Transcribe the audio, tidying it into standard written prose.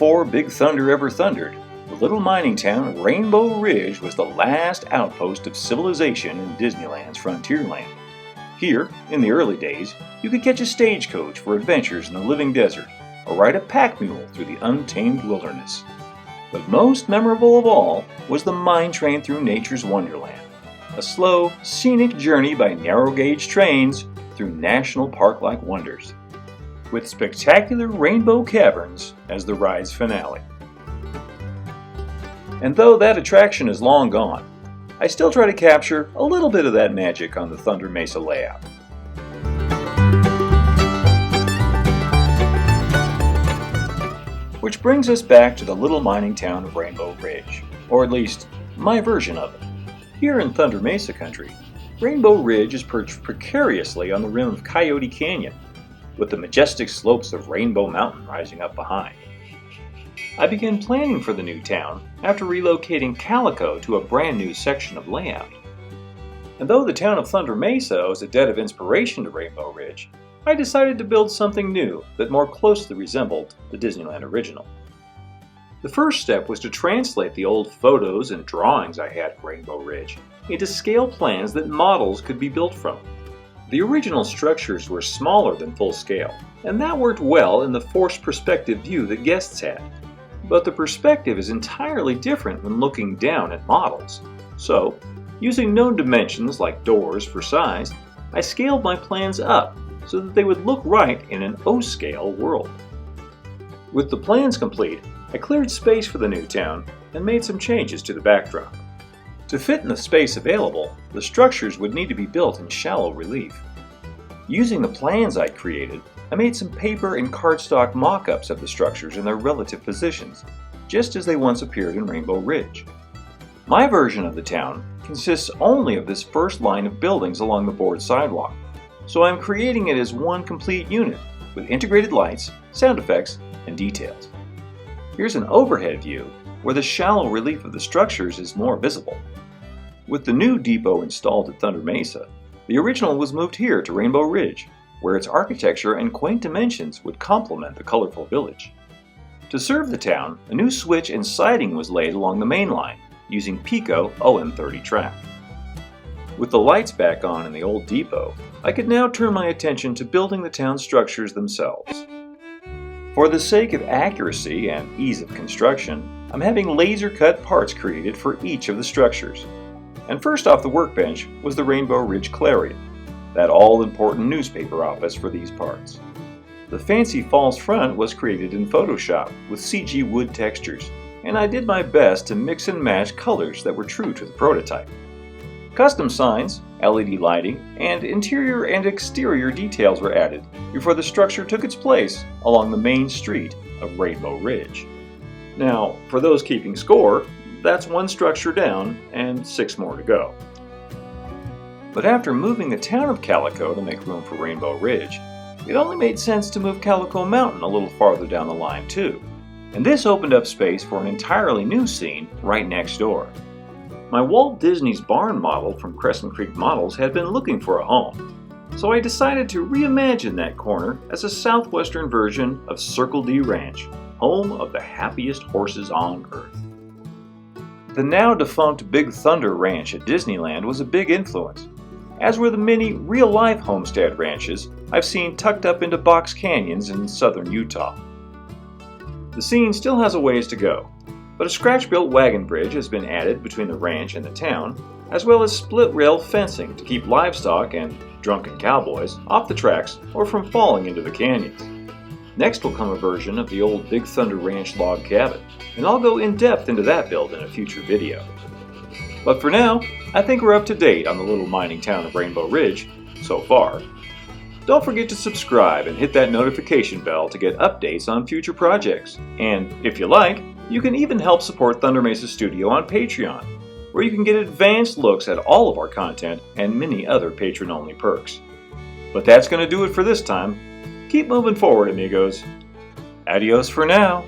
before Big Thunder ever thundered, the little mining town of Rainbow Ridge was the last outpost of civilization in Disneyland's Frontierland. Here, in the early days, you could catch a stagecoach for adventures in the living desert, or ride a pack mule through the untamed wilderness. But most memorable of all was the mine train through nature's wonderland, a slow, scenic journey by narrow-gauge trains through national park-like wonders, with spectacular rainbow caverns as the ride's finale. And though that attraction is long gone, I still try to capture a little bit of that magic on the Thunder Mesa layout. Which brings us back to the little mining town of Rainbow Ridge, or at least my version of it. Here in Thunder Mesa country, Rainbow Ridge is perched precariously on the rim of Coyote Canyon, with the majestic slopes of Rainbow Mountain rising up behind. I began planning for the new town after relocating Calico to a brand new section of layout. And though the town of Thunder Mesa owes a debt of inspiration to Rainbow Ridge, I decided to build something new that more closely resembled the Disneyland original. The first step was to translate the old photos and drawings I had of Rainbow Ridge into scale plans that models could be built from. The original structures were smaller than full scale, and that worked well in the forced perspective view that guests had. But the perspective is entirely different when looking down at models. So, using known dimensions like doors for size, I scaled my plans up so that they would look right in an O-scale world. With the plans complete, I cleared space for the new town and made some changes to the backdrop. To fit in the space available, the structures would need to be built in shallow relief. Using the plans I'd created, I made some paper and cardstock mock-ups of the structures in their relative positions, just as they once appeared in Rainbow Ridge. My version of the town consists only of this first line of buildings along the board sidewalk, so I'm creating it as one complete unit, with integrated lights, sound effects, and details. Here's an overhead view where the shallow relief of the structures is more visible. With the new depot installed at Thunder Mesa, the original was moved here to Rainbow Ridge, where its architecture and quaint dimensions would complement the colorful village. To serve the town, a new switch and siding was laid along the main line, using Pico OM30 track. With the lights back on in the old depot, I could now turn my attention to building the town's structures themselves. For the sake of accuracy and ease of construction, I'm having laser-cut parts created for each of the structures. And first off the workbench was the Rainbow Ridge Clarion, that all-important newspaper office for these parts. The fancy false front was created in Photoshop with CG wood textures, and I did my best to mix and match colors that were true to the prototype. Custom signs, LED lighting, and interior and exterior details were added before the structure took its place along the main street of Rainbow Ridge. Now, for those keeping score, that's one structure down and 6 more to go. But after moving the town of Calico to make room for Rainbow Ridge, it only made sense to move Calico Mountain a little farther down the line too, and this opened up space for an entirely new scene right next door. My Walt Disney's barn model from Crescent Creek Models had been looking for a home, so I decided to reimagine that corner as a southwestern version of Circle D Ranch, home of the happiest horses on earth. The now defunct Big Thunder Ranch at Disneyland was a big influence, as were the many real-life homestead ranches I've seen tucked up into box canyons in southern Utah. The scene still has a ways to go, but a scratch-built wagon bridge has been added between the ranch and the town, as well as split-rail fencing to keep livestock and drunken cowboys off the tracks or from falling into the canyons. Next will come a version of the old Big Thunder Ranch log cabin, and I'll go in-depth into that build in a future video. But for now, I think we're up to date on the little mining town of Rainbow Ridge, so far. Don't forget to subscribe and hit that notification bell to get updates on future projects. And if you like, you can even help support Thunder Mesa Studio on Patreon, where you can get advanced looks at all of our content and many other patron-only perks. But that's going to do it for this time. Keep moving forward, amigos. Adios for now.